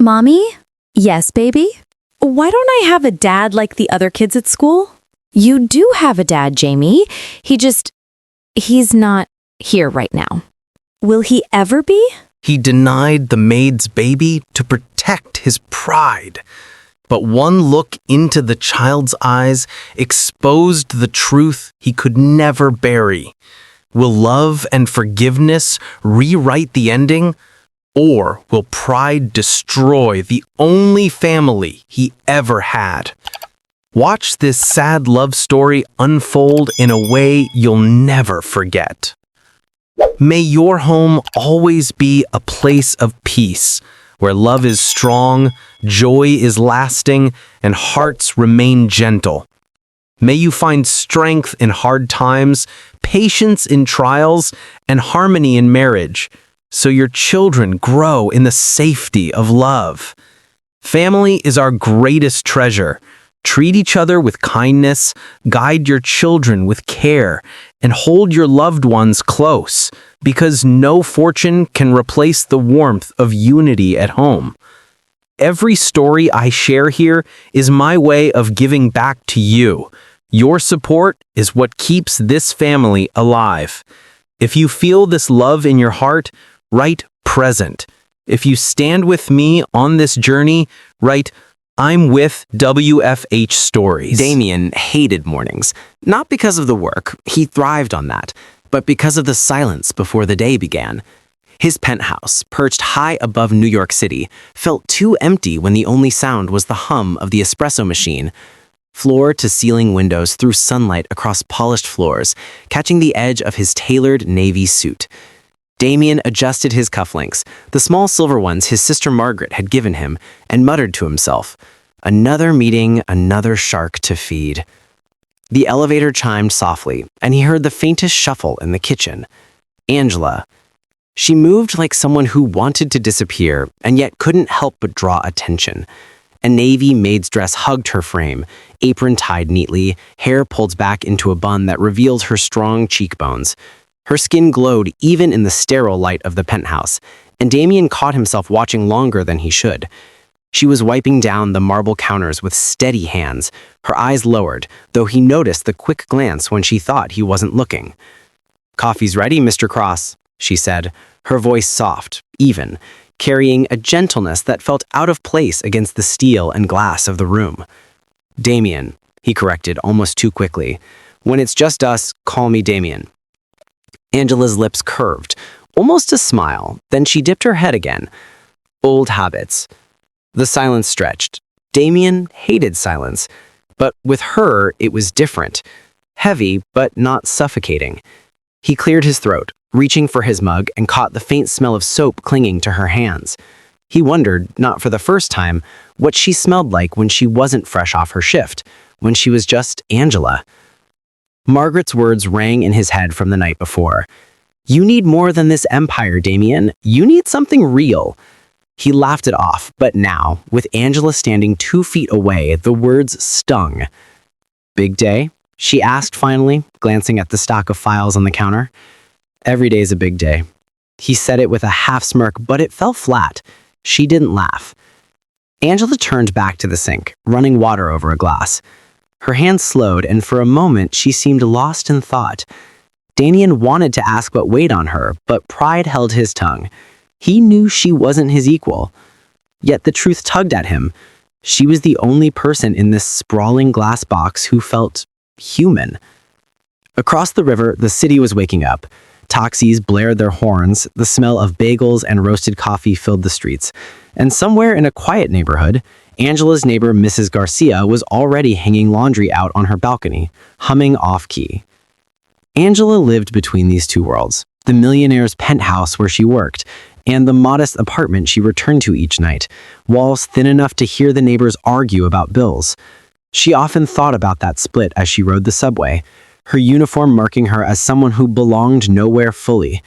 Mommy? Yes, baby? Why don't I have a dad like the other kids at school? You do have a dad, Jamie. He's not here right now. Will he ever be? He denied the Maid'S baby to protect his pride. But one look into the child's eyes exposed the truth he could never bury. Will love and forgiveness rewrite the ending? Or will pride destroy the only family he ever had? Watch this sad love story unfold in a way you'll never forget. May your home always be a place of peace, where love is strong, joy is lasting, and hearts remain gentle. May you find strength in hard times, patience in trials, and harmony in marriage, so your children grow in the safety of love. Family is our greatest treasure. Treat each other with kindness, guide your children with care, and hold your loved ones close, because no fortune can replace the warmth of unity at home. Every story I share here is my way of giving back to you. Your support is what keeps this family alive. If you feel this love in your heart, write present. If you stand with me on this journey, write I'm with WFH Stories. Damien hated mornings, not because of the work, he thrived on that, but because of the silence before the day began. His penthouse, perched high above New York City, felt too empty when the only sound was the hum of the espresso machine. Floor-to-ceiling windows threw sunlight across polished floors, catching the edge of his tailored navy suit. Damien adjusted his cufflinks, the small silver ones his sister Margaret had given him, and muttered to himself, "Another meeting, another shark to feed." The elevator chimed softly, and he heard the faintest shuffle in the kitchen. Angela. She moved like someone who wanted to disappear, and yet couldn't help but draw attention. A navy maid's dress hugged her frame, apron tied neatly, hair pulled back into a bun that revealed her strong cheekbones. Her skin glowed even in the sterile light of the penthouse, and Damien caught himself watching longer than he should. She was wiping down the marble counters with steady hands, her eyes lowered, though he noticed the quick glance when she thought he wasn't looking. "Coffee's ready, Mr. Cross," she said, her voice soft, even, carrying a gentleness that felt out of place against the steel and glass of the room. "Damien," he corrected almost too quickly. "When it's just us, call me Damien." Angela's lips curved, almost a smile, then she dipped her head again. Old habits. The silence stretched. Damien hated silence, but with her it was different. Heavy, but not suffocating. He cleared his throat, reaching for his mug, and caught the faint smell of soap clinging to her hands. He wondered, not for the first time, what she smelled like when she wasn't fresh off her shift, when she was just Angela. Margaret's words rang in his head from the night before. "You need more than this empire, Damien. You need something real." He laughed it off, but now, with Angela standing 2 feet away, the words stung. "Big day?" she asked finally, glancing at the stack of files on the counter. "Every day's a big day." He said it with a half smirk, but it fell flat. She didn't laugh. Angela turned back to the sink, running water over a glass. Her hands slowed, and for a moment she seemed lost in thought. Damien wanted to ask what weighed on her, but pride held his tongue. He knew she wasn't his equal. Yet the truth tugged at him. She was the only person in this sprawling glass box who felt human. Across the river, the city was waking up. Taxis blared their horns, the smell of bagels and roasted coffee filled the streets. And somewhere in a quiet neighborhood, Angela's neighbor, Mrs. Garcia, was already hanging laundry out on her balcony, humming off-key. Angela lived between these two worlds, the millionaire's penthouse where she worked, and the modest apartment she returned to each night, walls thin enough to hear the neighbors argue about bills. She often thought about that split as she rode the subway, her uniform marking her as someone who belonged nowhere fully.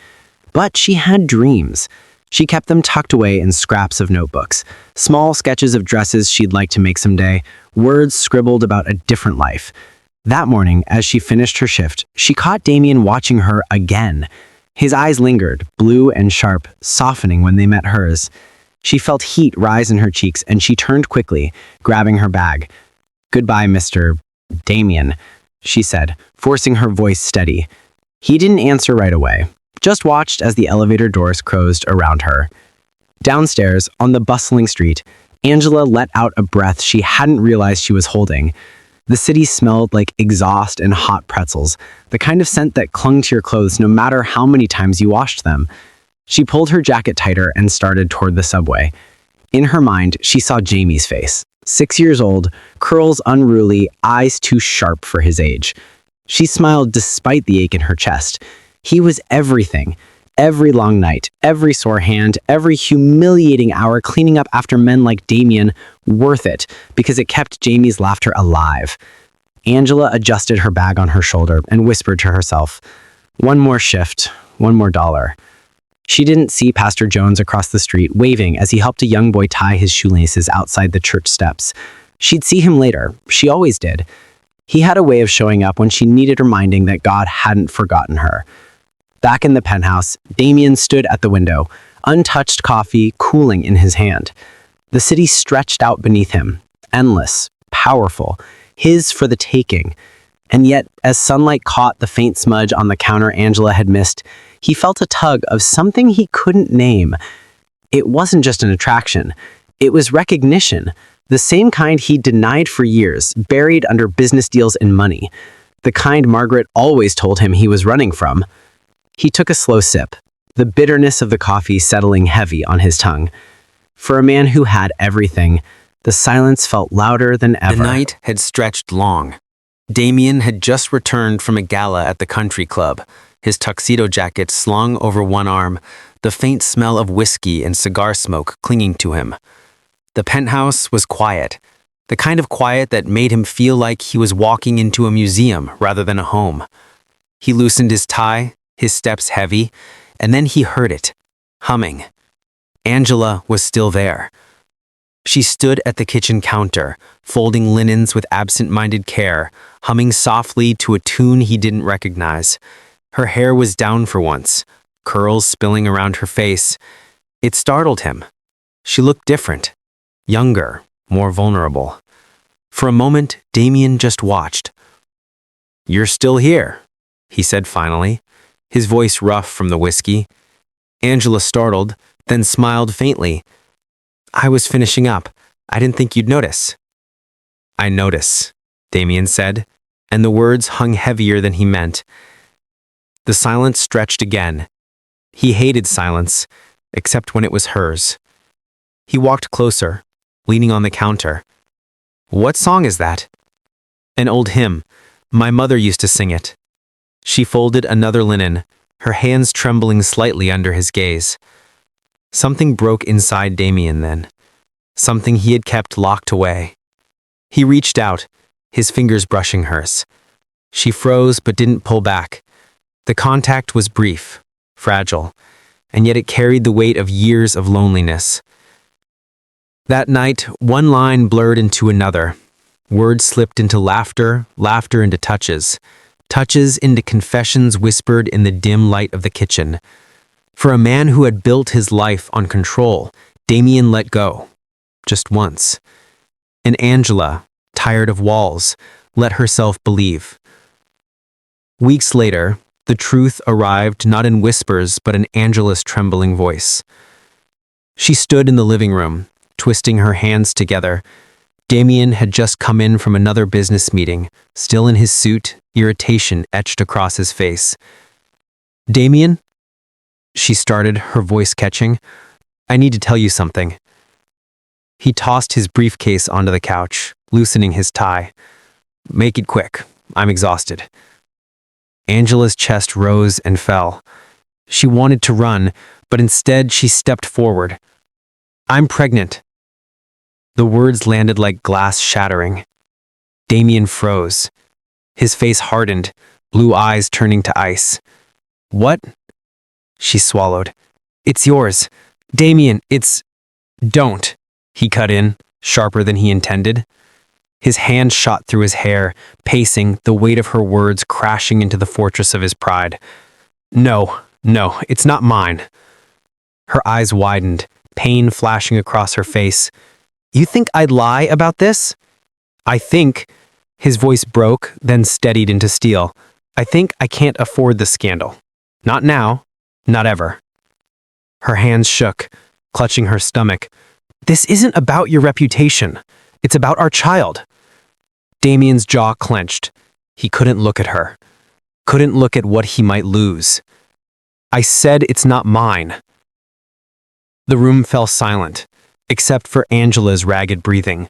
But she had dreams. She kept them tucked away in scraps of notebooks, small sketches of dresses she'd like to make someday, words scribbled about a different life. That morning, as she finished her shift, she caught Damien watching her again. His eyes lingered, blue and sharp, softening when they met hers. She felt heat rise in her cheeks and she turned quickly, grabbing her bag. "Goodbye, Mr. Damien," she said, forcing her voice steady. He didn't answer right away, just watched as the elevator doors closed around her. Downstairs, on the bustling street, Angela let out a breath she hadn't realized she was holding. The city smelled like exhaust and hot pretzels, the kind of scent that clung to your clothes no matter how many times you washed them. She pulled her jacket tighter and started toward the subway. In her mind, she saw Jamie's face. 6 years old, curls unruly, eyes too sharp for his age. She smiled despite the ache in her chest. He was everything. Every long night, every sore hand, every humiliating hour cleaning up after men like Damien, worth it, because it kept Jamie's laughter alive. Angela adjusted her bag on her shoulder and whispered to herself, "One more shift, one more dollar." She didn't see Pastor Jones across the street waving as he helped a young boy tie his shoelaces outside the church steps. She'd see him later. She always did. He had a way of showing up when she needed reminding that God hadn't forgotten her. Back in the penthouse, Damien stood at the window, untouched coffee cooling in his hand. The city stretched out beneath him, endless, powerful, his for the taking. And yet, as sunlight caught the faint smudge on the counter Angela had missed, he felt a tug of something he couldn't name. It wasn't just an attraction. It was recognition, the same kind he'd denied for years, buried under business deals and money. The kind Margaret always told him he was running from. He took a slow sip, the bitterness of the coffee settling heavy on his tongue. For a man who had everything, the silence felt louder than ever. The night had stretched long. Damien had just returned from a gala at the country club, his tuxedo jacket slung over one arm, the faint smell of whiskey and cigar smoke clinging to him. The penthouse was quiet, the kind of quiet that made him feel like he was walking into a museum rather than a home. He loosened his tie, his steps heavy, and then he heard it, humming. Angela was still there. She stood at the kitchen counter, folding linens with absent-minded care, humming softly to a tune he didn't recognize. Her hair was down for once, curls spilling around her face. It startled him. She looked different, younger, more vulnerable. For a moment, Damien just watched. "You're still here," he said finally, his voice rough from the whiskey. Angela startled, then smiled faintly. "I was finishing up. I didn't think you'd notice." "I notice," Damien said, and the words hung heavier than he meant. The silence stretched again. He hated silence, except when it was hers. He walked closer, leaning on the counter. "What song is that?" "An old hymn. My mother used to sing it." She folded another linen, her hands trembling slightly under his gaze. Something broke inside Damien then, something he had kept locked away. He reached out, his fingers brushing hers. She froze but didn't pull back. The contact was brief, fragile, and yet it carried the weight of years of loneliness. That night, one line blurred into another. Words slipped into laughter, laughter into touches. Touches into confessions whispered in the dim light of the kitchen. For a man who had built his life on control, Damien let go. Just once. And Angela, tired of walls, let herself believe. Weeks later, the truth arrived not in whispers but in Angela's trembling voice. She stood in the living room, twisting her hands together. Damien had just come in from another business meeting, still in his suit, irritation etched across his face. "Damien?" She started, her voice catching. "I need to tell you something." He tossed his briefcase onto the couch, loosening his tie. "Make it quick. I'm exhausted." Angela's chest rose and fell. She wanted to run, but instead she stepped forward. "I'm pregnant." The words landed like glass shattering. Damien froze. His face hardened, blue eyes turning to ice. "What?" She swallowed. "It's yours. Damien, it's—" "Don't," he cut in, sharper than he intended. His hand shot through his hair, pacing, the weight of her words crashing into the fortress of his pride. No, it's not mine." Her eyes widened, pain flashing across her face. "You think I'd lie about this?" "I think," his voice broke, then steadied into steel. "I think I can't afford the scandal. Not now, not ever." Her hands shook, clutching her stomach. "This isn't about your reputation. It's about our child." Damien's jaw clenched. He couldn't look at her. Couldn't look at what he might lose. "I said it's not mine." The room fell silent, except for Angela's ragged breathing.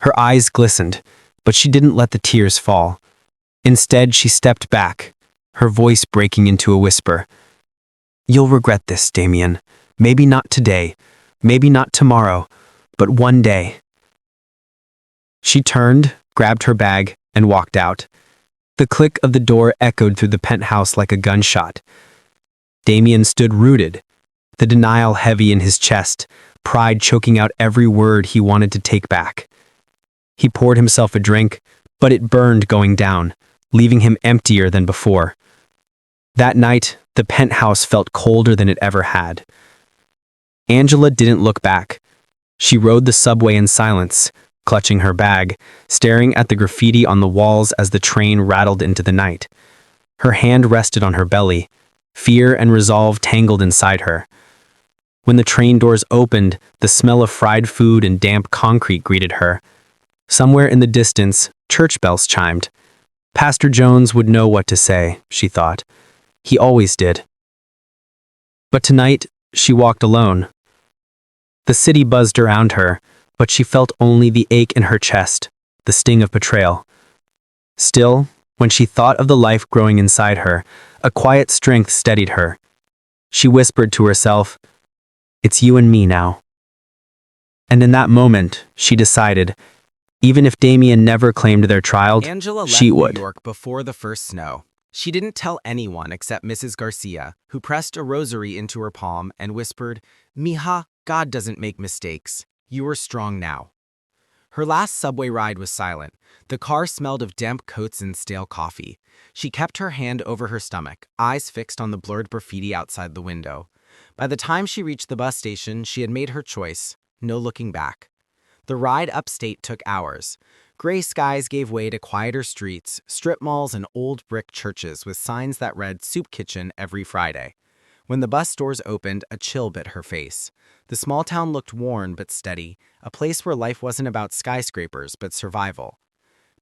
Her eyes glistened, but she didn't let the tears fall. Instead, she stepped back, her voice breaking into a whisper. "You'll regret this, Damien. Maybe not today, maybe not tomorrow, but one day." She turned, grabbed her bag, and walked out. The click of the door echoed through the penthouse like a gunshot. Damien stood rooted, the denial heavy in his chest, pride choking out every word he wanted to take back. He poured himself a drink, but it burned going down, leaving him emptier than before. That night, the penthouse felt colder than it ever had. Angela didn't look back. She rode the subway in silence, clutching her bag, staring at the graffiti on the walls as the train rattled into the night. Her hand rested on her belly, fear and resolve tangled inside her. When the train doors opened, the smell of fried food and damp concrete greeted her. Somewhere in the distance, church bells chimed. Pastor Jones would know what to say, she thought. He always did. But tonight, she walked alone. The city buzzed around her, but she felt only the ache in her chest, the sting of betrayal. Still, when she thought of the life growing inside her, a quiet strength steadied her. She whispered to herself, "It's you and me now." And in that moment, she decided, even if Damien never claimed their child, Angela left she would. New York before the first snow. She didn't tell anyone except Mrs. Garcia, who pressed a rosary into her palm and whispered, "Mija, God doesn't make mistakes. You are strong now." Her last subway ride was silent. The car smelled of damp coats and stale coffee. She kept her hand over her stomach, eyes fixed on the blurred graffiti outside the window. By the time she reached the bus station, she had made her choice, no looking back. The ride upstate took hours. Gray skies gave way to quieter streets, strip malls, and old brick churches with signs that read "Soup Kitchen" every Friday. When the bus doors opened, a chill bit her face. The small town looked worn but steady, a place where life wasn't about skyscrapers but survival.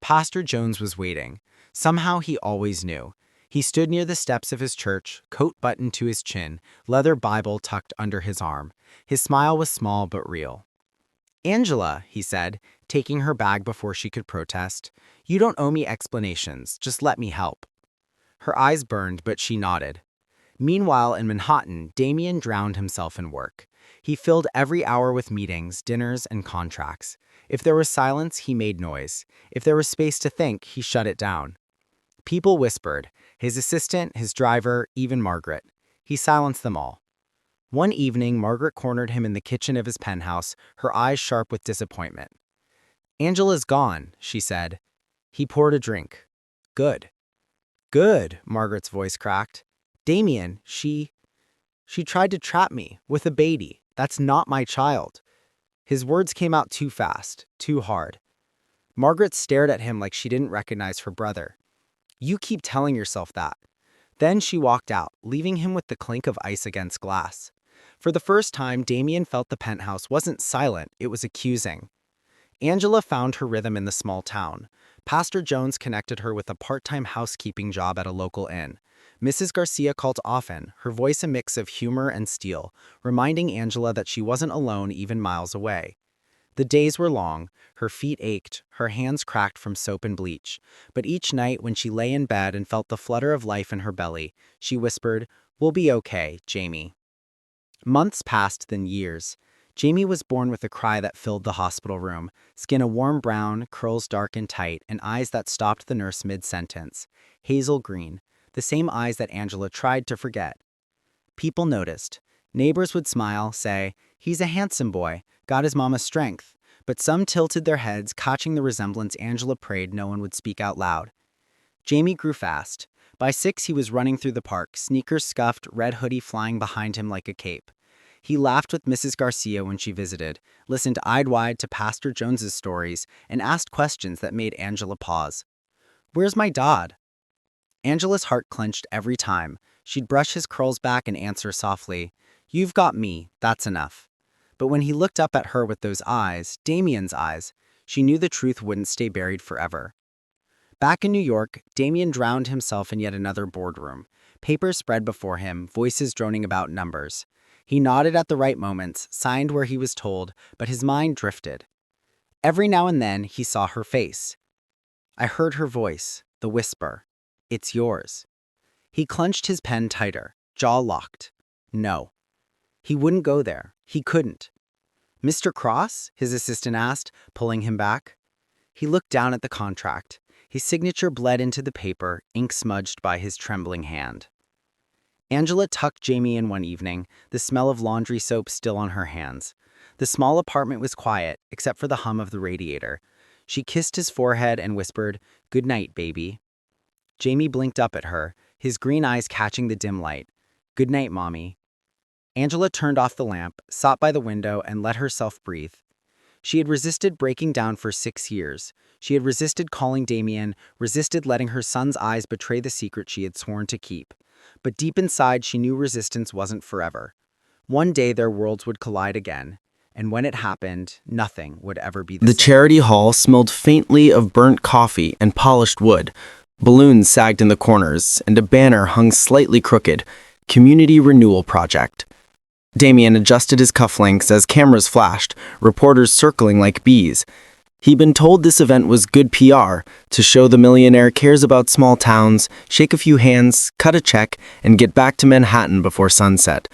Pastor Jones was waiting. Somehow he always knew. He stood near the steps of his church, coat buttoned to his chin, leather Bible tucked under his arm. His smile was small but real. "Angela," he said, taking her bag before she could protest, "you don't owe me explanations, just let me help." Her eyes burned, but she nodded. Meanwhile, in Manhattan, Damien drowned himself in work. He filled every hour with meetings, dinners, and contracts. If there was silence, he made noise. If there was space to think, he shut it down. People whispered, his assistant, his driver, even Margaret. He silenced them all. One evening, Margaret cornered him in the kitchen of his penthouse, her eyes sharp with disappointment. "Angela's gone," she said. He poured a drink. "Good." "Good," Margaret's voice cracked. "Damien, she tried to trap me with a baby. That's not my child." His words came out too fast, too hard. Margaret stared at him like she didn't recognize her brother. "You keep telling yourself that." Then she walked out, leaving him with the clink of ice against glass. For the first time, Damien felt the penthouse wasn't silent, it was accusing. Angela found her rhythm in the small town. Pastor Jones connected her with a part-time housekeeping job at a local inn. Mrs. Garcia called often, her voice a mix of humor and steel, reminding Angela that she wasn't alone even miles away. The days were long, her feet ached, her hands cracked from soap and bleach. But each night when she lay in bed and felt the flutter of life in her belly, she whispered, "We'll be okay, Jamie." Months passed, then years. Jamie was born with a cry that filled the hospital room, skin a warm brown, curls dark and tight, and eyes that stopped the nurse mid-sentence. Hazel green, the same eyes that Angela tried to forget. People noticed. Neighbors would smile, say, "He's a handsome boy, got his mama's strength." But some tilted their heads, catching the resemblance. Angela prayed no one would speak out loud. Jamie grew fast. By 6, he was running through the park, sneakers scuffed, red hoodie flying behind him like a cape. He laughed with Mrs. Garcia when she visited, listened eyed-wide to Pastor Jones's stories, and asked questions that made Angela pause. "Where's my dad?" Angela's heart clenched every time. She'd brush his curls back and answer softly, "You've got me, that's enough." But when he looked up at her with those eyes, Damien's eyes, she knew the truth wouldn't stay buried forever. Back in New York, Damien drowned himself in yet another boardroom. Papers spread before him, voices droning about numbers. He nodded at the right moments, signed where he was told, but his mind drifted. Every now and then, he saw her face. I heard her voice, the whisper, "It's yours." He clenched his pen tighter, jaw locked. No. He wouldn't go there. He couldn't. "Mr. Cross?" his assistant asked, pulling him back. He looked down at the contract. His signature bled into the paper, ink smudged by his trembling hand. Angela tucked Jamie in one evening, the smell of laundry soap still on her hands. The small apartment was quiet, except for the hum of the radiator. She kissed his forehead and whispered, "Good night, baby." Jamie blinked up at her, his green eyes catching the dim light. "Good night, Mommy." Angela turned off the lamp, sat by the window, and let herself breathe. She had resisted breaking down for 6 years. She had resisted calling Damien, resisted letting her son's eyes betray the secret she had sworn to keep. But deep inside, she knew resistance wasn't forever. One day their worlds would collide again, and when it happened, nothing would ever be the The same. charity hall smelled faintly of burnt coffee and polished wood. Balloons sagged in the corners, and a banner hung slightly crooked, Community Renewal Project. Damien adjusted his cufflinks as cameras flashed, reporters circling like bees. He'd been told this event was good PR, to show the millionaire cares about small towns, shake a few hands, cut a check, and get back to Manhattan before sunset.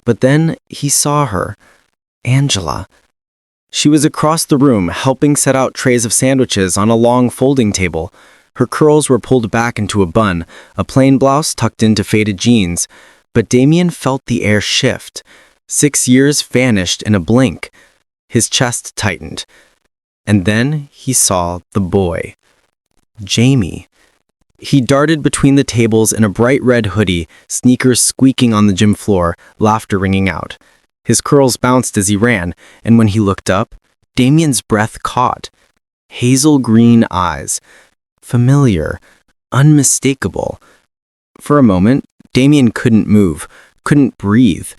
But then he saw her, Angela. She was across the room, helping set out trays of sandwiches on a long folding table. Her curls were pulled back into a bun, a plain blouse tucked into faded jeans. But Damien felt the air shift. 6 years vanished in a blink. His chest tightened. And then he saw the boy. Jamie. He darted between the tables in a bright red hoodie, sneakers squeaking on the gym floor, laughter ringing out. His curls bounced as he ran, and when he looked up, Damien's breath caught. Hazel green eyes. Familiar. Unmistakable. For a moment, Damien couldn't move, couldn't breathe.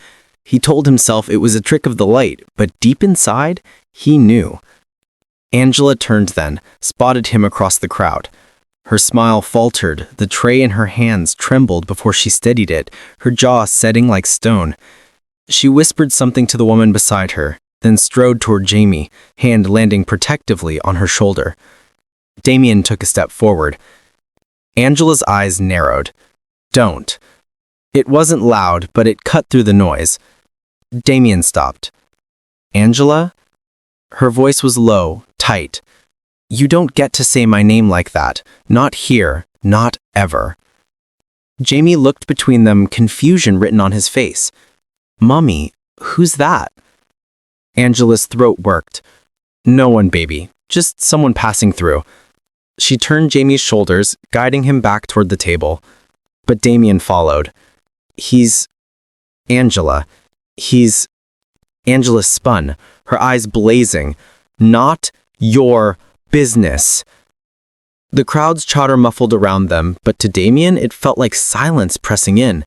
He told himself it was a trick of the light, but deep inside, he knew. Angela turned then, spotted him across the crowd. Her smile faltered, the tray in her hands trembled before she steadied it, her jaw setting like stone. She whispered something to the woman beside her, then strode toward Jamie, hand landing protectively on her shoulder. Damien took a step forward. Angela's eyes narrowed. "Don't." It wasn't loud, but it cut through the noise. Damien stopped. "Angela?" Her voice was low, tight. "You don't get to say my name like that. Not here. Not ever." Jamie looked between them, confusion written on his face. "Mummy, who's that?" Angela's throat worked. "No one, baby. Just someone passing through." She turned Jamie's shoulders, guiding him back toward the table. But Damien followed. "He's... Angela. He's..." Angela spun, her eyes blazing. "Not your business." The crowd's chatter muffled around them, but to Damien it felt like silence pressing in.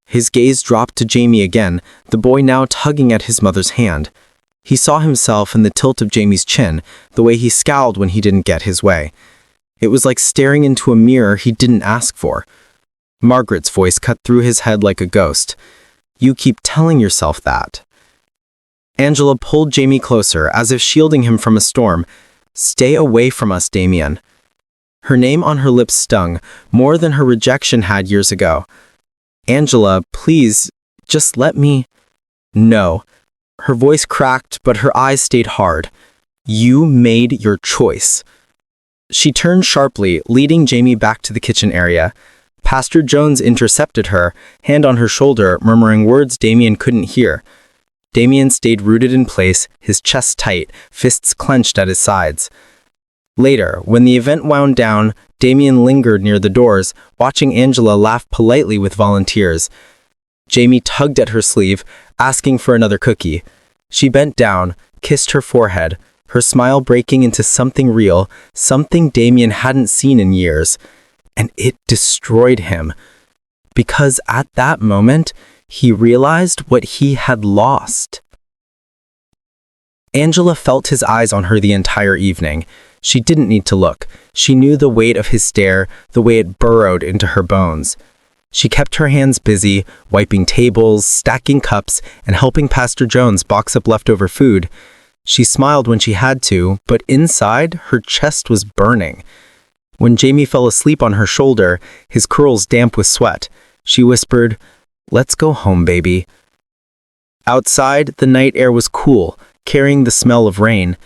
His gaze dropped to Jamie again, the boy now tugging at his mother's hand. He saw himself in the tilt of Jamie's chin, the way he scowled when he didn't get his way. It was like staring into a mirror he didn't ask for. Margaret's voice cut through his head like a ghost. "You keep telling yourself that." Angela pulled Jamie closer, as if shielding him from a storm. "Stay away from us, Damien." Her name on her lips stung, more than her rejection had years ago. "Angela, please, just let me..." "No." Her voice cracked, but her eyes stayed hard. "You made your choice." She turned sharply, leading Jamie back to the kitchen area. Pastor Jones intercepted her, hand on her shoulder, murmuring words Damien couldn't hear. Damien stayed rooted in place, his chest tight, fists clenched at his sides. Later, when the event wound down, Damien lingered near the doors, watching Angela laugh politely with volunteers. Jamie tugged at her sleeve, asking for another cookie. She bent down, kissed her forehead, her smile breaking into something real, something Damien hadn't seen in years. And it destroyed him. Because at that moment, he realized what he had lost. Angela felt his eyes on her the entire evening. She didn't need to look. She knew the weight of his stare, the way it burrowed into her bones. She kept her hands busy, wiping tables, stacking cups, and helping Pastor Jones box up leftover food. She smiled when she had to, but inside, her chest was burning. When Jamie fell asleep on her shoulder, his curls damp with sweat, she whispered, "Let's go home, baby." Outside, the night air was cool, carrying the smell of rain.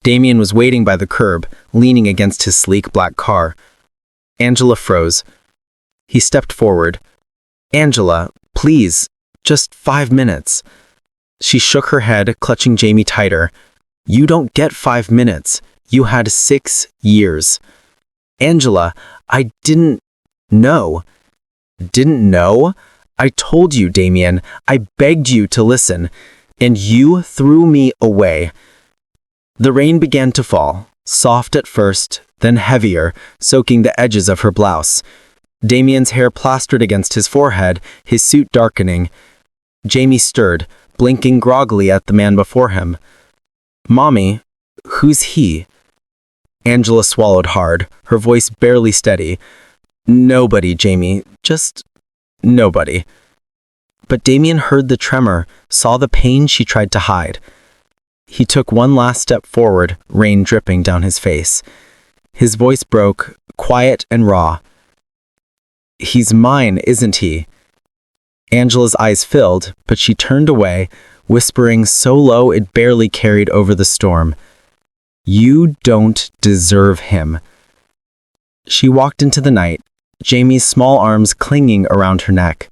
Damien was waiting by the curb, leaning against his sleek black car. Angela froze. He stepped forward. "Angela, please, just 5 minutes." She shook her head, clutching Jamie tighter. "You don't get 5 minutes. You had 6 years." "Angela, I didn't know." "Didn't know? I told you, Damien. I begged you to listen. And you threw me away." The rain began to fall, soft at first, then heavier, soaking the edges of her blouse. Damien's hair plastered against his forehead, his suit darkening. Jamie stirred, blinking groggily at the man before him. "Mommy, who's he?" Angela swallowed hard, her voice barely steady. "Nobody, Jamie, just nobody." But Damien heard the tremor, saw the pain she tried to hide. He took one last step forward, rain dripping down his face. His voice broke, quiet and raw. "He's mine, isn't he?" Angela's eyes filled, but she turned away, whispering so low it barely carried over the storm. "You don't deserve him." She walked into the night, Jamie's small arms clinging around her neck.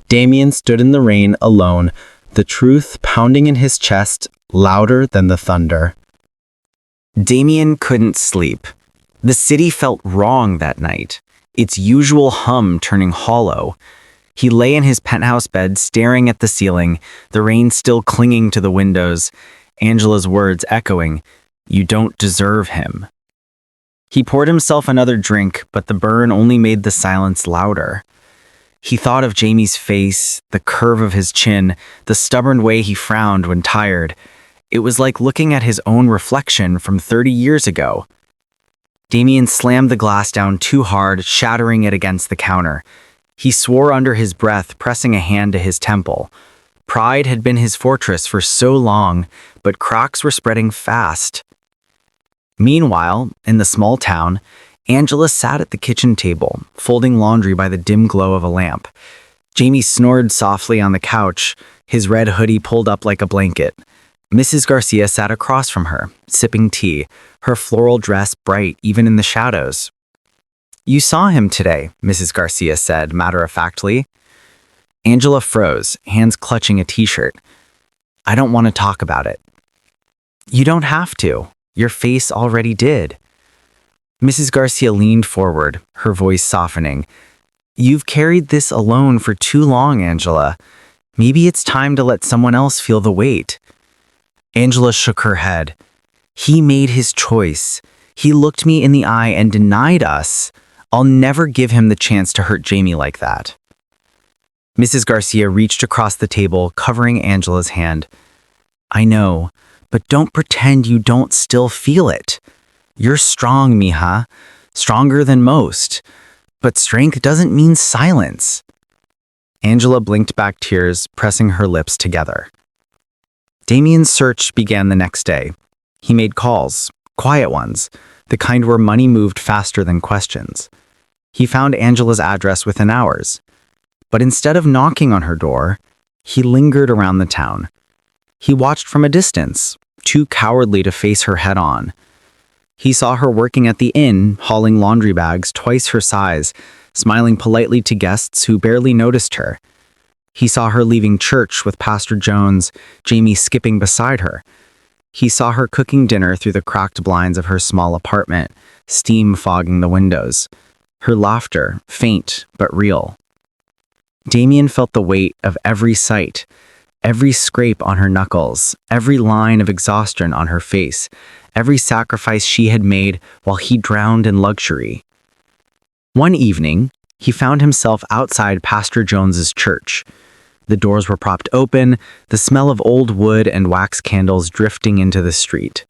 Damien stood in the rain alone, the truth pounding in his chest, louder than the thunder. Damien couldn't sleep. The city felt wrong that night, its usual hum turning hollow. He lay in his penthouse bed staring at the ceiling, the rain still clinging to the windows, Angela's words echoing, "You don't deserve him." He poured himself another drink, but the burn only made the silence louder. He thought of Jamie's face, the curve of his chin, the stubborn way he frowned when tired. It was like looking at his own reflection from 30 years ago. Damien slammed the glass down too hard, shattering it against the counter. He swore under his breath, pressing a hand to his temple. Pride had been his fortress for so long, but cracks were spreading fast. Meanwhile, in the small town, Angela sat at the kitchen table, folding laundry by the dim glow of a lamp. Jamie snored softly on the couch, his red hoodie pulled up like a blanket. Mrs. Garcia sat across from her, sipping tea, her floral dress bright even in the shadows. "You saw him today," Mrs. Garcia said matter-of-factly. Angela froze, hands clutching a t-shirt. "I don't want to talk about it." "You don't have to. Your face already did." Mrs. Garcia leaned forward, her voice softening. "You've carried this alone for too long, Angela. Maybe it's time to let someone else feel the weight." Angela shook her head. "He made his choice. He looked me in the eye and denied us. I'll never give him the chance to hurt Jamie like that." Mrs. Garcia reached across the table, covering Angela's hand. "I know, but don't pretend you don't still feel it. You're strong, mija, stronger than most. But strength doesn't mean silence." Angela blinked back tears, pressing her lips together. Damien's search began the next day. He made calls, quiet ones, the kind where money moved faster than questions. He found Angela's address within hours. But instead of knocking on her door, he lingered around the town. He watched from a distance, too cowardly to face her head-on. He saw her working at the inn, hauling laundry bags twice her size, smiling politely to guests who barely noticed her. He saw her leaving church with Pastor Jones, Jamie skipping beside her. He saw her cooking dinner through the cracked blinds of her small apartment, steam fogging the windows. Her laughter, faint but real. Damien felt the weight of every sight, every scrape on her knuckles, every line of exhaustion on her face, every sacrifice she had made while he drowned in luxury. One evening, he found himself outside Pastor Jones's church. The doors were propped open, the smell of old wood and wax candles drifting into the street.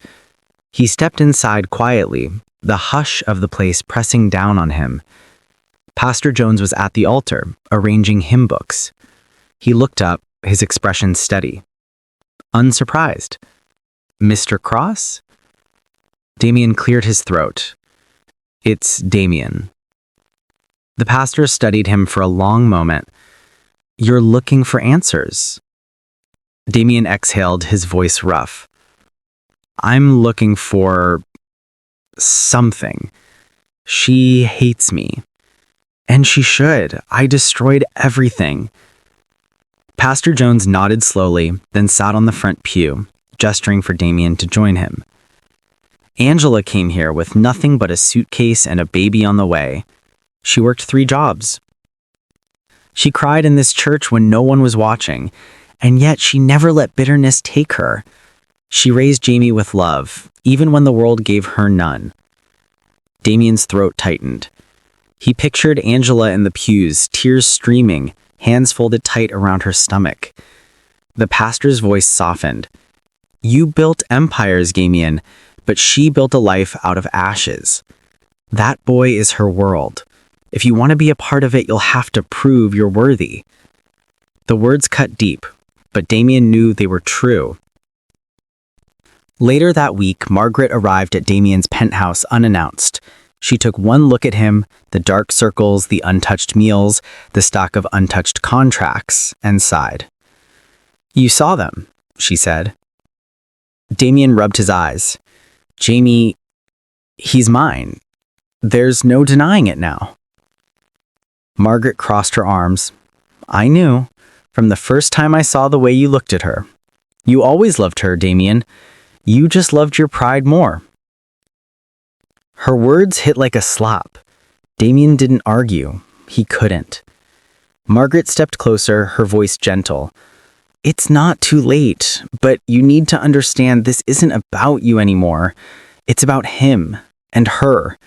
He stepped inside quietly, the hush of the place pressing down on him. Pastor Jones was at the altar, arranging hymn books. He looked up, his expression steady. Unsurprised. Mr. Cross? Damien cleared his throat. It's Damien. The pastor studied him for a long moment. You're looking for answers. Damien exhaled, his voice rough. I'm looking for something. She hates me. And she should. I destroyed everything. Pastor Jones nodded slowly, then sat on the front pew, gesturing for Damien to join him. Angela came here with nothing but a suitcase and a baby on the way. She worked 3 jobs. She cried in this church when no one was watching, and yet she never let bitterness take her. She raised Jamie with love, even when the world gave her none. Damien's throat tightened. He pictured Angela in the pews, tears streaming, hands folded tight around her stomach. The pastor's voice softened. You built empires, Damien, but she built a life out of ashes. That boy is her world. If you want to be a part of it, you'll have to prove you're worthy. The words cut deep, but Damien knew they were true. Later that week, Margaret arrived at Damien's penthouse unannounced. She took one look at him, the dark circles, the untouched meals, the stock of untouched contracts, and sighed. You saw them, she said. Damien rubbed his eyes. Jamie, he's mine. There's no denying it now. Margaret crossed her arms. I knew, from the first time I saw the way you looked at her. You always loved her, Damien. You just loved your pride more. Her words hit like a slap. Damien didn't argue. He couldn't. Margaret stepped closer, her voice gentle. It's not too late, but you need to understand this isn't about you anymore. It's about him and her.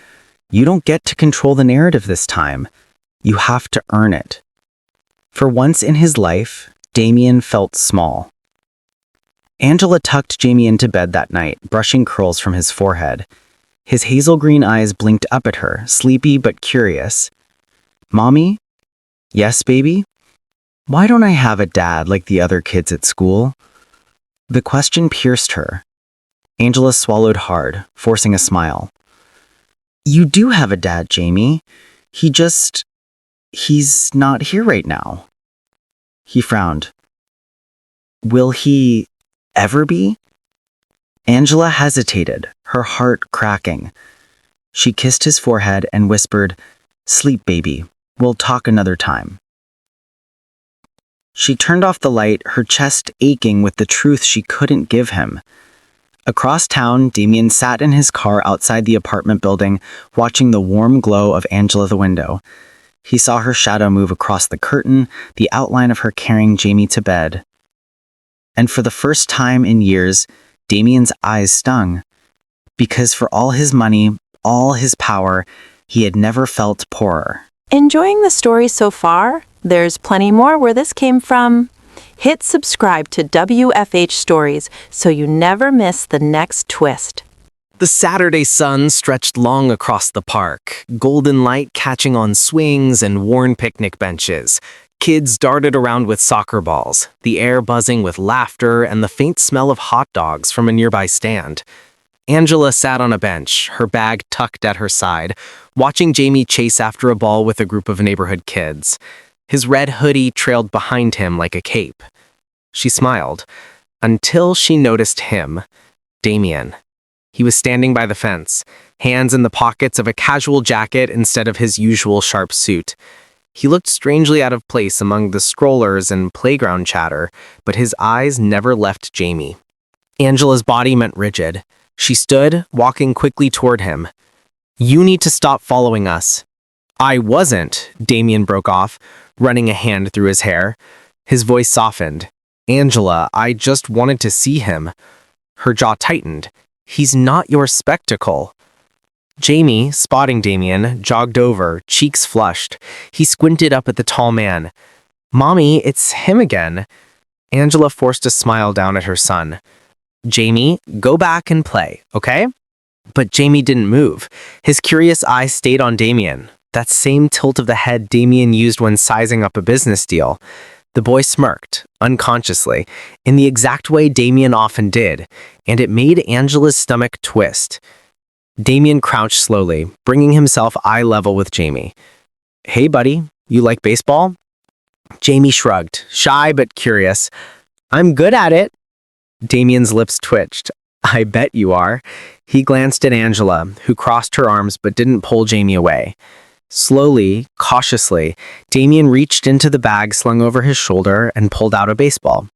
You don't get to control the narrative this time. You have to earn it. For once in his life, Damien felt small. Angela tucked Jamie into bed that night, brushing curls from his forehead. His hazel green eyes blinked up at her, sleepy but curious. Mommy? Yes, baby? Why don't I have a dad like the other kids at school? The question pierced her. Angela swallowed hard, forcing a smile. You do have a dad, Jamie. He's not here right now. He frowned. Will he ever be? Angela hesitated, her heart cracking. She kissed his forehead and whispered, Sleep, baby. We'll talk another time. She turned off the light, her chest aching with the truth she couldn't give him. Across town, Damien sat in his car outside the apartment building, watching the warm glow of Angela the window. He saw her shadow move across the curtain, the outline of her carrying Jamie to bed. And for the first time in years, Damien's eyes stung. Because for all his money, all his power, he had never felt poorer. Enjoying the story so far? There's plenty more where this came from. Hit subscribe to WFH Stories so you never miss the next twist. The Saturday sun stretched long across the park, golden light catching on swings and worn picnic benches. Kids darted around with soccer balls, the air buzzing with laughter and the faint smell of hot dogs from a nearby stand. Angela sat on a bench, her bag tucked at her side, watching Jamie chase after a ball with a group of neighborhood kids. His red hoodie trailed behind him like a cape. She smiled, until she noticed him, Damien. He was standing by the fence, hands in the pockets of a casual jacket instead of his usual sharp suit. He looked strangely out of place among the strollers and playground chatter, but his eyes never left Jamie. Angela's body went rigid. She stood, walking quickly toward him. You need to stop following us. I wasn't, Damien broke off, running a hand through his hair. His voice softened. Angela, I just wanted to see him. Her jaw tightened. He's not your spectacle. Jamie, spotting Damien, jogged over, cheeks flushed. He squinted up at the tall man. Mommy, it's him again. Angela forced a smile down at her son. Jamie, go back and play, okay? But Jamie didn't move. His curious eyes stayed on Damien. That same tilt of the head Damien used when sizing up a business deal. The boy smirked, unconsciously, in the exact way Damien often did, and it made Angela's stomach twist. Damien crouched slowly, bringing himself eye level with Jamie. Hey, buddy, you like baseball? Jamie shrugged, shy but curious. I'm good at it. Damien's lips twitched. I bet you are. He glanced at Angela, who crossed her arms but didn't pull Jamie away. Slowly, cautiously, Damien reached into the bag slung over his shoulder and pulled out a baseball.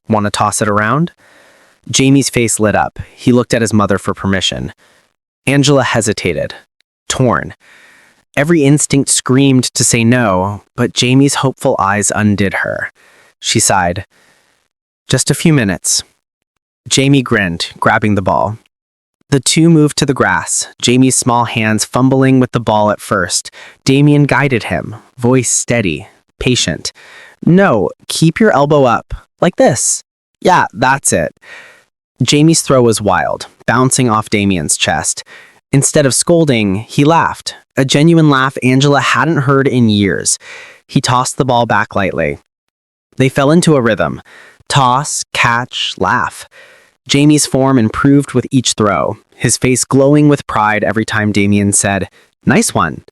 Want to toss it around? Jamie's face lit up. He looked at his mother for permission. Angela hesitated, torn. Every instinct screamed to say no, but Jamie's hopeful eyes undid her. She sighed. Just a few minutes. Jamie grinned, grabbing the ball. The two moved to the grass, Jamie's small hands fumbling with the ball at first. Damien guided him, voice steady, patient. No, keep your elbow up, like this. Yeah, that's it. Jamie's throw was wild, bouncing off Damien's chest. Instead of scolding, he laughed, a genuine laugh Angela hadn't heard in years. He tossed the ball back lightly. They fell into a rhythm. Toss, catch, laugh. Jamie's form improved with each throw, his face glowing with pride every time Damien said, Nice one.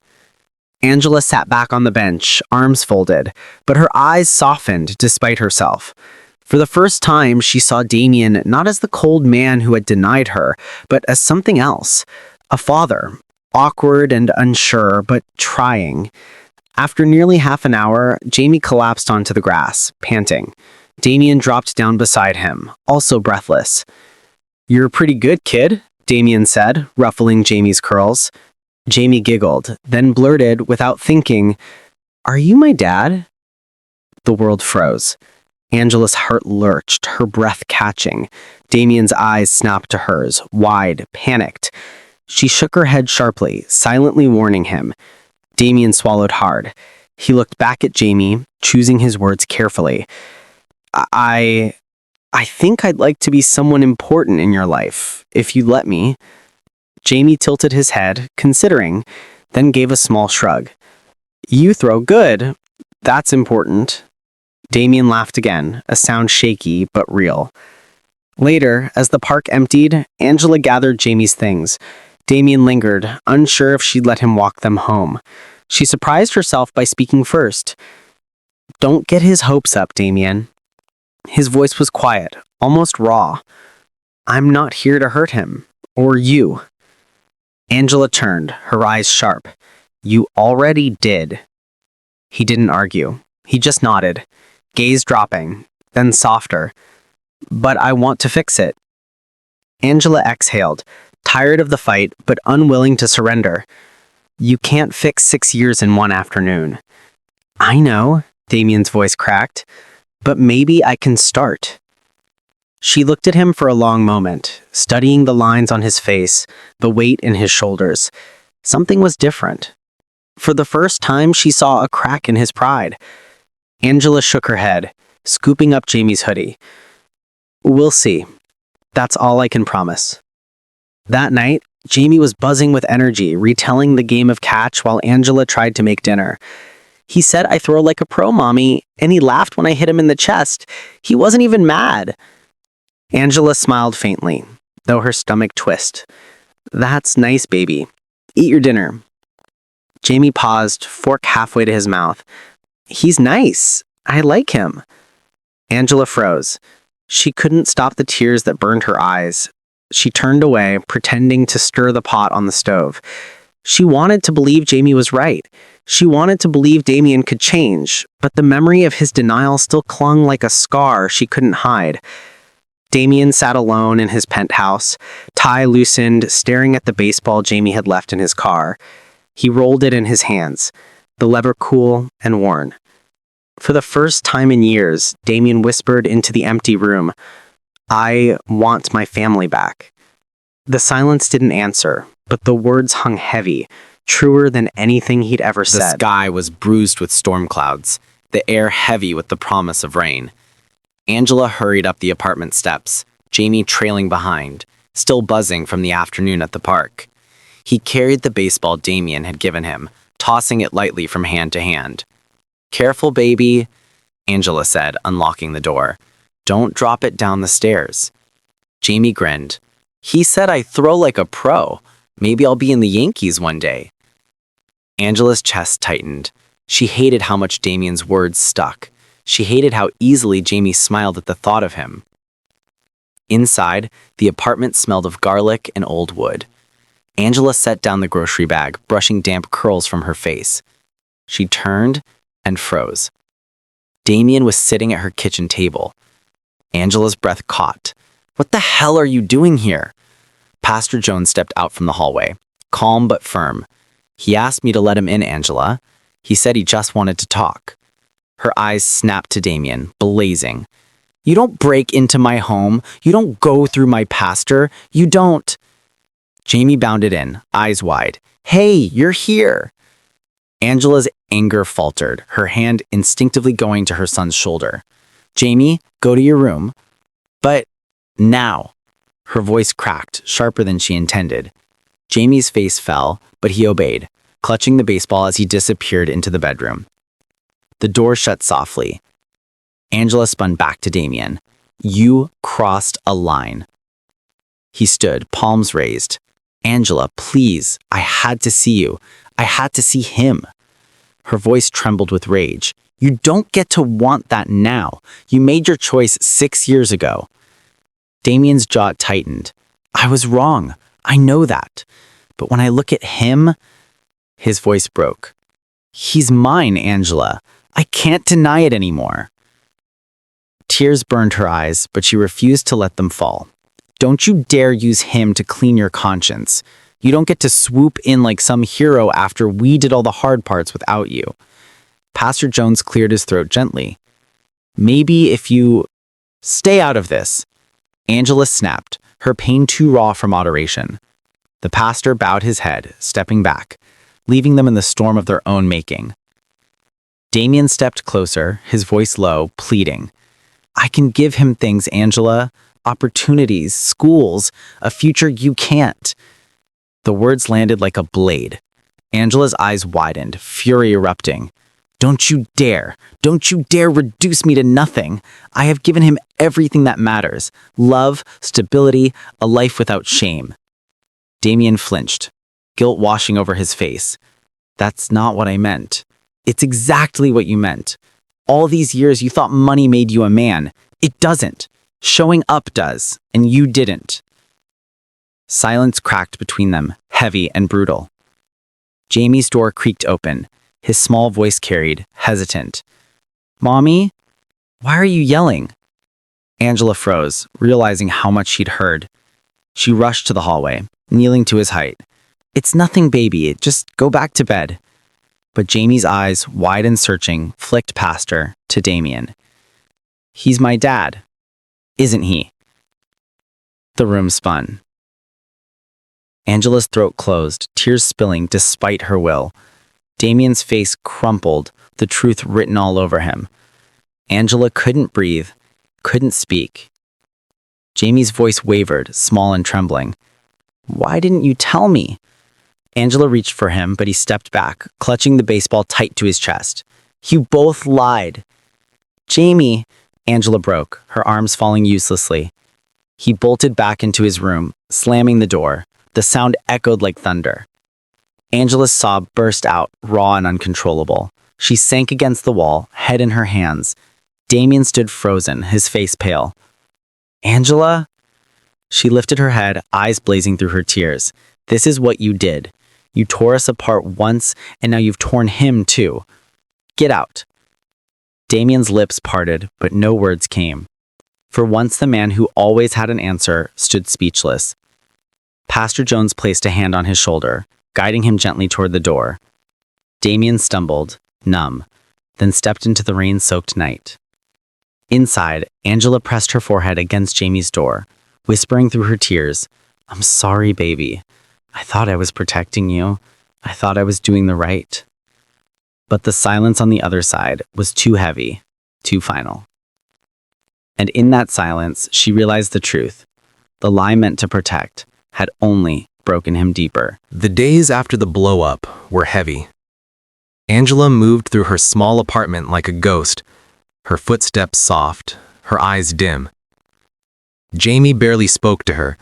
Angela sat back on the bench, arms folded, but her eyes softened despite herself. For the first time, she saw Damien not as the cold man who had denied her, but as something else. A father, awkward and unsure, but trying. After nearly half an hour, Jamie collapsed onto the grass, panting. Damien dropped down beside him, also breathless. You're pretty good, kid, Damien said, ruffling Jamie's curls. Jamie giggled, then blurted, without thinking, Are you my dad? The world froze. Angela's heart lurched, her breath catching. Damien's eyes snapped to hers, wide, panicked. She shook her head sharply, silently warning him. Damien swallowed hard. He looked back at Jamie, choosing his words carefully. I think I'd like to be someone important in your life, if you let me. Jamie tilted his head, considering, then gave a small shrug. You throw good. That's important. Damien laughed again, a sound shaky but real. Later, as the park emptied, Angela gathered Jamie's things. Damien lingered, unsure if she'd let him walk them home. She surprised herself by speaking first. Don't get his hopes up, Damien. His voice was quiet, almost raw. I'm not here to hurt him. Or you. Angela turned, her eyes sharp. You already did. He didn't argue. He just nodded, gaze dropping, then softer. But I want to fix it. Angela exhaled, tired of the fight, but unwilling to surrender. You can't fix 6 years in one afternoon. I know, Damien's voice cracked. But maybe I can start. She looked at him for a long moment, studying the lines on his face, the weight in his shoulders. Something was different. For the first time, she saw a crack in his pride. Angela shook her head, scooping up Jamie's hoodie. We'll see. That's all I can promise. That night, Jamie was buzzing with energy, retelling the game of catch while Angela tried to make dinner. He said I throw like a pro, Mommy, and he laughed when I hit him in the chest. He wasn't even mad. Angela smiled faintly, though her stomach twisted. That's nice, baby. Eat your dinner. Jamie paused, fork halfway to his mouth. He's nice. I like him. Angela froze. She couldn't stop the tears that burned her eyes. She turned away, pretending to stir the pot on the stove. She wanted to believe Jamie was right. She wanted to believe Damien could change, but the memory of his denial still clung like a scar she couldn't hide. Damien sat alone in his penthouse, tie loosened, staring at the baseball Jamie had left in his car. He rolled it in his hands, the lever cool and worn. For the first time in years, Damien whispered into the empty room, "I want my family back." The silence didn't answer, but the words hung heavy, truer than anything he'd ever The said. sky was bruised with storm clouds, the air heavy with the promise of rain. Angela hurried up the apartment steps, Jamie trailing behind, still buzzing from the afternoon at the park. He carried the baseball Damien had given him, tossing it lightly from hand to hand. "Careful, baby," Angela said, unlocking the door. "Don't drop it down the stairs." Jamie grinned. "He said I throw like a pro. Maybe I'll be in the Yankees one day." Angela's chest tightened. She hated how much Damien's words stuck. She hated how easily Jamie smiled at the thought of him. Inside, the apartment smelled of garlic and old wood. Angela set down the grocery bag, brushing damp curls from her face. She turned and froze. Damien was sitting at her kitchen table. Angela's breath caught. "What the hell are you doing here?" Pastor Jones stepped out from the hallway, calm but firm. "He asked me to let him in, Angela. He said he just wanted to talk." Her eyes snapped to Damien, blazing. "You don't break into my home. You don't go through my pastor. You don't." Jamie bounded in, eyes wide. "Hey, you're here." Angela's anger faltered, her hand instinctively going to her son's shoulder. "Jamie, go to your room." "But now." Her voice cracked, sharper than she intended. Jamie's face fell, but he obeyed, clutching the baseball as he disappeared into the bedroom. The door shut softly. Angela spun back to Damien. "You crossed a line." He stood, palms raised. "Angela, please, I had to see you. I had to see him." Her voice trembled with rage. "You don't get to want that now. You made your choice 6 years ago." Damien's jaw tightened. "I was wrong. I know that. But when I look at him..." His voice broke. "He's mine, Angela. I can't deny it anymore." Tears burned her eyes, but she refused to let them fall. "Don't you dare use him to clean your conscience. You don't get to swoop in like some hero after we did all the hard parts without you." Pastor Jones cleared his throat gently. "Maybe if you... stay out of this." Angela snapped, her pain too raw for moderation. The pastor bowed his head, stepping back, leaving them in the storm of their own making. Damien stepped closer, his voice low, pleading. "I can give him things, Angela. Opportunities, schools, a future you can't." The words landed like a blade. Angela's eyes widened, fury erupting. Don't you dare reduce me to nothing. I have given him everything that matters. Love, stability, a life without shame." Damien flinched, guilt washing over his face. "That's not what I meant." "It's exactly what you meant. All these years you thought money made you a man. It doesn't. Showing up does, and you didn't." Silence cracked between them, heavy and brutal. Jamie's door creaked open, his small voice carried, hesitant. "Mommy? Why are you yelling?" Angela froze, realizing how much she'd heard. She rushed to the hallway, kneeling to his height. "It's nothing, baby. Just go back to bed." But Jamie's eyes, wide and searching, flicked past her to Damien. "He's my dad, isn't he?" The room spun. Angela's throat closed, tears spilling despite her will. Damien's face crumpled, the truth written all over him. Angela couldn't breathe, couldn't speak. Jamie's voice wavered, small and trembling. "Why didn't you tell me?" Angela reached for him, but he stepped back, clutching the baseball tight to his chest. "You both lied." "Jamie," Angela broke, her arms falling uselessly. He bolted back into his room, slamming the door. The sound echoed like thunder. Angela's sob burst out, raw and uncontrollable. She sank against the wall, head in her hands. Damien stood frozen, his face pale. "Angela?" She lifted her head, eyes blazing through her tears. "This is what you did. You tore us apart once, and now you've torn him too. Get out." Damien's lips parted, but no words came. For once, the man who always had an answer stood speechless. Pastor Jones placed a hand on his shoulder. guiding him gently toward the door. Damien stumbled, numb, then stepped into the rain-soaked night. Inside, Angela pressed her forehead against Jamie's door, whispering through her tears, "I'm sorry, baby. I thought I was protecting you. I thought I was doing the right." But the silence on the other side was too heavy, too final. And in that silence, she realized the truth. The lie meant to protect had only broken him deeper. The days after the blow-up were heavy. Angela moved through her small apartment like a ghost, her footsteps soft, her eyes dim. Jamie barely spoke to her,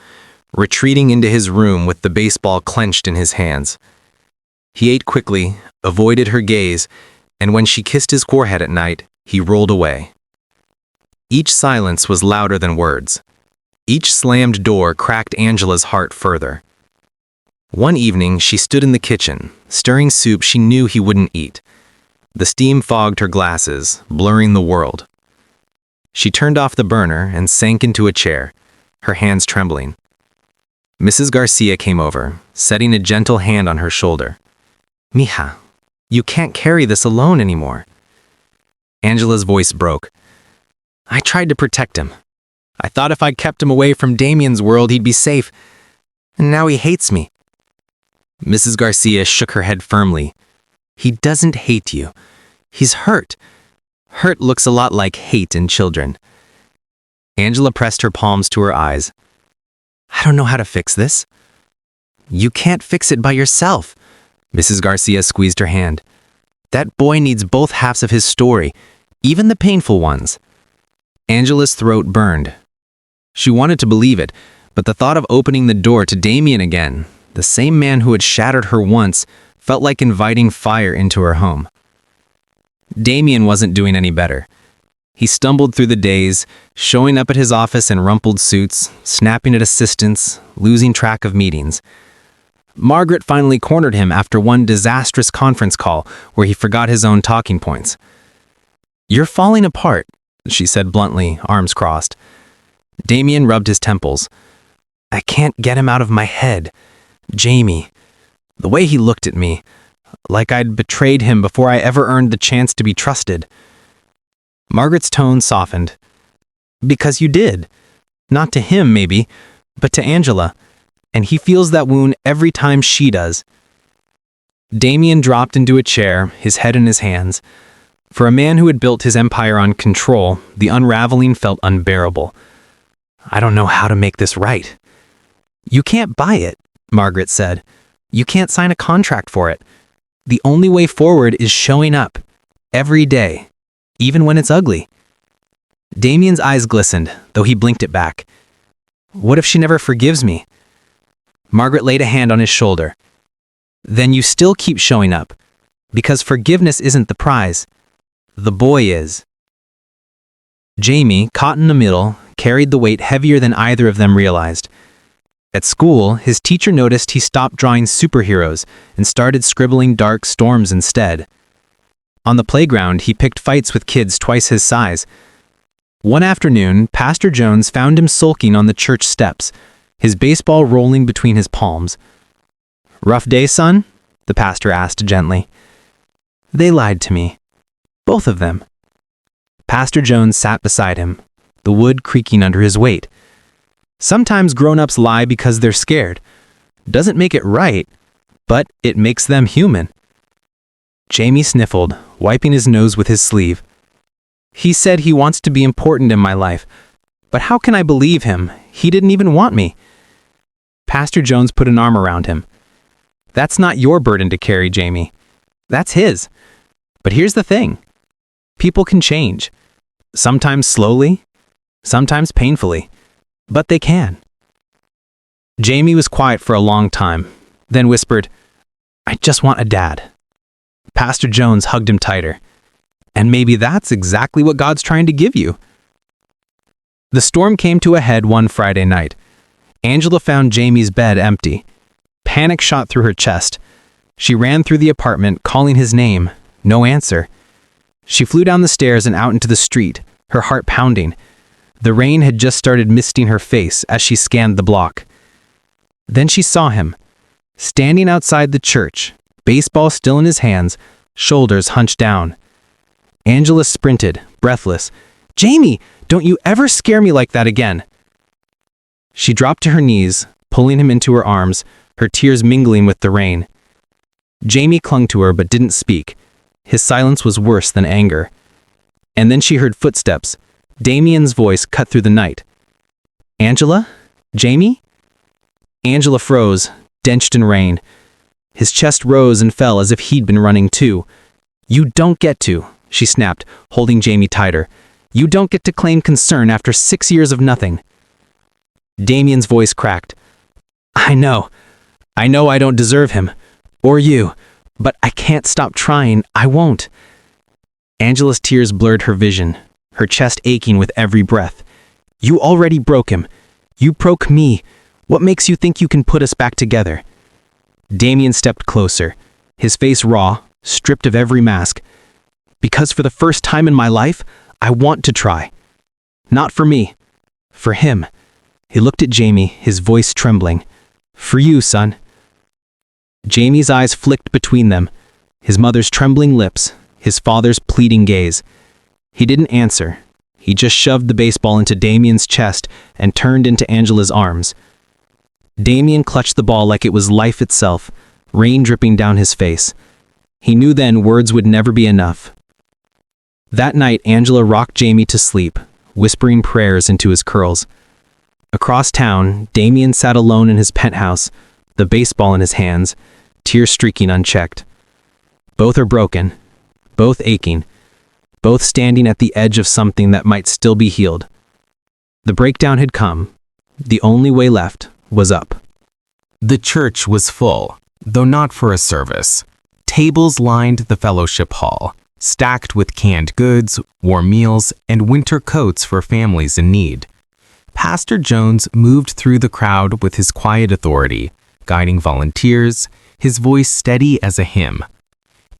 retreating into his room with the baseball clenched in his hands. He ate quickly, avoided her gaze, and when she kissed his forehead at night, he rolled away. Each silence was louder than words. Each slammed door cracked Angela's heart further. One evening, she stood in the kitchen, stirring soup she knew he wouldn't eat. The steam fogged her glasses, blurring the world. She turned off the burner and sank into a chair, her hands trembling. Mrs. Garcia came over, setting a gentle hand on her shoulder. "Mija, you can't carry this alone anymore." Angela's voice broke. "I tried to protect him. I thought if I kept him away from Damien's world, he'd be safe. And now he hates me." Mrs. Garcia shook her head firmly. "He doesn't hate you. He's hurt. Hurt looks a lot like hate in children." Angela pressed her palms to her eyes. "I don't know how to fix this." "You can't fix it by yourself." Mrs. Garcia squeezed her hand. "That boy needs both halves of his story, even the painful ones." Angela's throat burned. She wanted to believe it, but the thought of opening the door to Damien again, the same man who had shattered her once, felt like inviting fire into her home. Damien wasn't doing any better. He stumbled through the days, showing up at his office in rumpled suits, snapping at assistants, losing track of meetings. Margaret finally cornered him after one disastrous conference call where he forgot his own talking points. "You're falling apart," she said bluntly, arms crossed. Damien rubbed his temples. "I can't get him out of my head. Jamie. The way he looked at me, like I'd betrayed him before I ever earned the chance to be trusted." Margaret's tone softened. "Because you did. Not to him, maybe, but to Angela. And he feels that wound every time she does." Damien dropped into a chair, his head in his hands. For a man who had built his empire on control, the unraveling felt unbearable. "I don't know how to make this right." "You can't buy it," Margaret said. "You can't sign a contract for it. The only way forward is showing up. Every day. Even when it's ugly." Damien's eyes glistened, though he blinked it back. "What if she never forgives me?" Margaret laid a hand on his shoulder. "Then you still keep showing up. Because forgiveness isn't the prize. The boy is." Jamie, caught in the middle, carried the weight heavier than either of them realized. At school, his teacher noticed he stopped drawing superheroes and started scribbling dark storms instead. On the playground, he picked fights with kids twice his size. One afternoon, Pastor Jones found him sulking on the church steps, his baseball rolling between his palms. "Rough day, son?" the pastor asked gently. "They lied to me. Both of them." Pastor Jones sat beside him, the wood creaking under his weight. Sometimes grown-ups lie because they're scared. Doesn't make it right, but it makes them human. Jamie sniffled, wiping his nose with his sleeve. "He said he wants to be important in my life, but how can I believe him? He didn't even want me." Pastor Jones put an arm around him. "That's not your burden to carry, Jamie. That's his. But here's the thing. People can change. Sometimes slowly, sometimes painfully. But they can." Jamie was quiet for a long time, then whispered, "I just want a dad." Pastor Jones hugged him tighter. "And maybe that's exactly what God's trying to give you." The storm came to a head one Friday night. Angela found Jamie's bed empty. Panic shot through her chest. She ran through the apartment, calling his name. No answer. She flew down the stairs and out into the street, her heart pounding. The rain had just started misting her face as she scanned the block. Then she saw him, standing outside the church, baseball still in his hands, shoulders hunched down. Angela sprinted, breathless. "Jamie, don't you ever scare me like that again." She dropped to her knees, pulling him into her arms, her tears mingling with the rain. Jamie clung to her but didn't speak. His silence was worse than anger. And then she heard footsteps. Damien's voice cut through the night. "Angela? Jamie?" Angela froze, drenched in rain. His chest rose and fell as if he'd been running too. "You don't get to," she snapped, holding Jamie tighter. "You don't get to claim concern after 6 years of nothing." Damien's voice cracked. I know I don't deserve him. Or you. But I can't stop trying. I won't." Angela's tears blurred her vision, her chest aching with every breath. "You already broke him. You broke me. What makes you think you can put us back together?" Damien stepped closer, his face raw, stripped of every mask. "Because for the first time in my life, I want to try. Not for me. For him." He looked at Jamie, his voice trembling. "For you, son." Jamie's eyes flicked between them, his mother's trembling lips, his father's pleading gaze. He didn't answer. He just shoved the baseball into Damien's chest and turned into Angela's arms. Damien clutched the ball like it was life itself, rain dripping down his face. He knew then words would never be enough. That night, Angela rocked Jamie to sleep, whispering prayers into his curls. Across town, Damien sat alone in his penthouse, the baseball in his hands, tears streaking unchecked. Both are broken, both aching, both standing at the edge of something that might still be healed. The breakdown had come. The only way left was up. The church was full, though not for a service. Tables lined the fellowship hall, stacked with canned goods, warm meals, and winter coats for families in need. Pastor Jones moved through the crowd with his quiet authority, guiding volunteers, his voice steady as a hymn.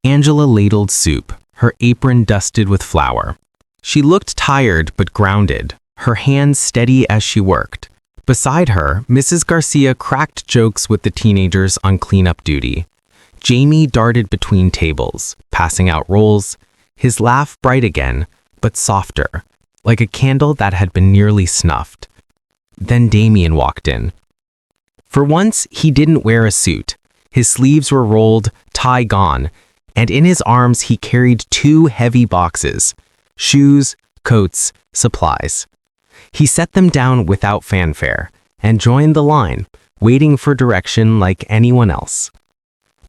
Angela ladled soup, her apron dusted with flour. She looked tired but grounded, her hands steady as she worked. Beside her, Mrs. Garcia cracked jokes with the teenagers on cleanup duty. Jamie darted between tables, passing out rolls, his laugh bright again, but softer, like a candle that had been nearly snuffed. Then Damien walked in. For once, he didn't wear a suit. His sleeves were rolled, tie gone, and in his arms he carried 2 heavy boxes: shoes, coats, supplies. He set them down without fanfare and joined the line, waiting for direction like anyone else.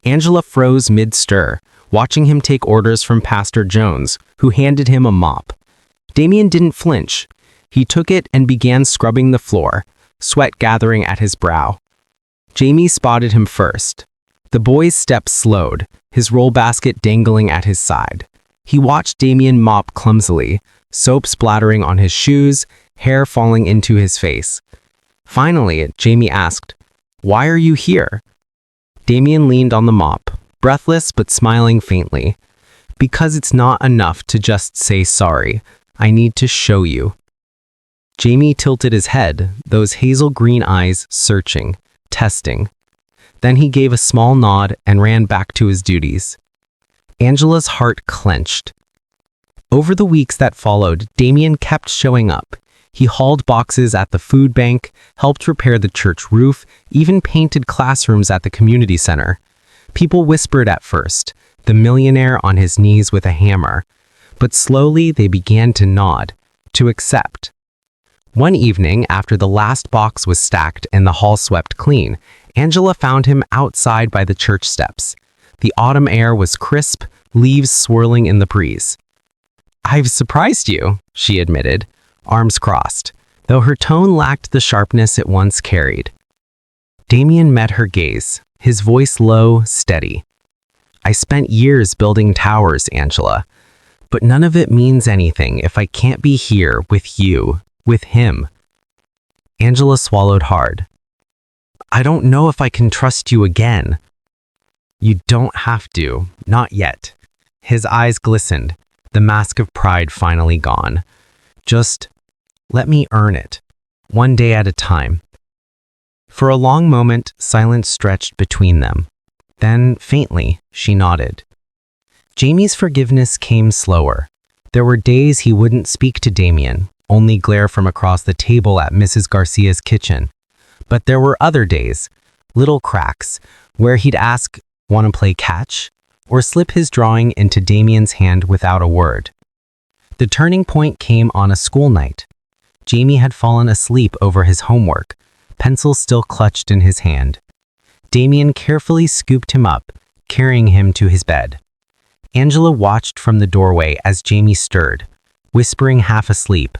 Angela froze mid-stir, watching him take orders from Pastor Jones, who handed him a mop. Damien didn't flinch. He took it and began scrubbing the floor, sweat gathering at his brow. Jamie spotted him first. The boy's steps slowed, his roll basket dangling at his side. He watched Damien mop clumsily, soap splattering on his shoes, hair falling into his face. Finally, Jamie asked, "Why are you here?" Damien leaned on the mop, breathless but smiling faintly. "Because it's not enough to just say sorry. I need to show you." Jamie tilted his head, those hazel green eyes searching, testing. Then he gave a small nod and ran back to his duties. Angela's heart clenched. Over the weeks that followed, Damien kept showing up. He hauled boxes at the food bank, helped repair the church roof, even painted classrooms at the community center. People whispered at first, the millionaire on his knees with a hammer. But slowly they began to nod, to accept. One evening, after the last box was stacked and the hall swept clean, Angela found him outside by the church steps. The autumn air was crisp, leaves swirling in the breeze. "I've surprised you," she admitted, arms crossed, though her tone lacked the sharpness it once carried. Damien met her gaze, his voice low, steady. "I spent years building towers, Angela, but none of it means anything if I can't be here with you, with him." Angela swallowed hard. "I don't know if I can trust you again." "You don't have to, not yet." His eyes glistened, the mask of pride finally gone. "Just let me earn it, one day at a time." For a long moment, silence stretched between them. Then, faintly, she nodded. Jamie's forgiveness came slower. There were days he wouldn't speak to Damien, only glare from across the table at Mrs. Garcia's kitchen. But there were other days, little cracks, where he'd ask, "Want to play catch?" or slip his drawing into Damien's hand without a word. The turning point came on a school night. Jamie had fallen asleep over his homework, pencil still clutched in his hand. Damien carefully scooped him up, carrying him to his bed. Angela watched from the doorway as Jamie stirred, whispering half asleep,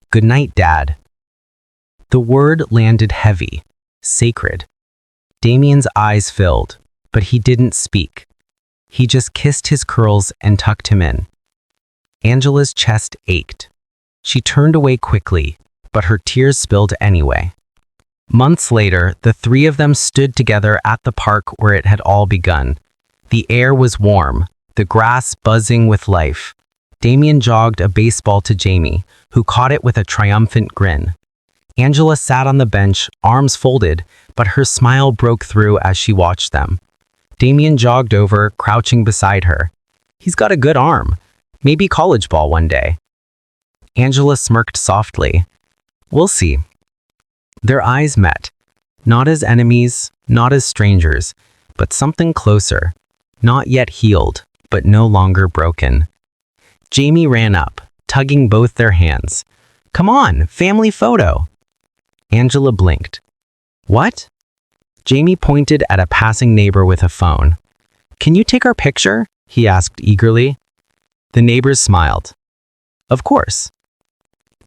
"Good night, Dad." The word landed heavy, sacred. Damien's eyes filled, but he didn't speak. He just kissed his curls and tucked him in. Angela's chest ached. She turned away quickly, but her tears spilled anyway. Months later, the three of them stood together at the park where it had all begun. The air was warm, the grass buzzing with life. Damien jogged a baseball to Jamie, who caught it with a triumphant grin. Angela sat on the bench, arms folded, but her smile broke through as she watched them. Damien jogged over, crouching beside her. "He's got a good arm. Maybe college ball one day." Angela smirked softly. "We'll see." Their eyes met, not as enemies, not as strangers, but something closer, not yet healed, but no longer broken. Jamie ran up, tugging both their hands. "Come on, family photo." Angela blinked. "What?" Jamie pointed at a passing neighbor with a phone. "Can you take our picture?" he asked eagerly. The neighbors smiled. "Of course."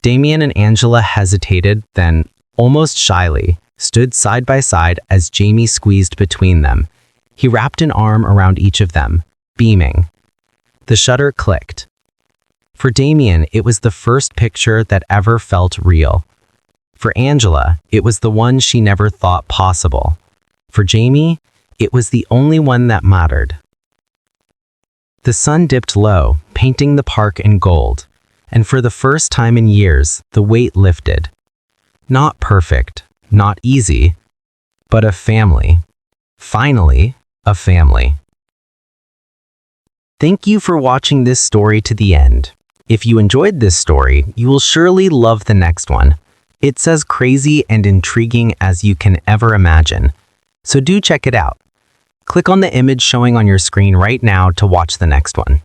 Damien and Angela hesitated, then, almost shyly, stood side by side as Jamie squeezed between them. He wrapped an arm around each of them, beaming. The shutter clicked. For Damien, it was the first picture that ever felt real. For Angela, it was the one she never thought possible. For Jamie, it was the only one that mattered. The sun dipped low, painting the park in gold, and for the first time in years, the weight lifted. Not perfect, not easy, but a family. Finally, a family. Thank you for watching this story to the end. If you enjoyed this story, you will surely love the next one. It's as crazy and intriguing as you can ever imagine. So do check it out. Click on the image showing on your screen right now to watch the next one.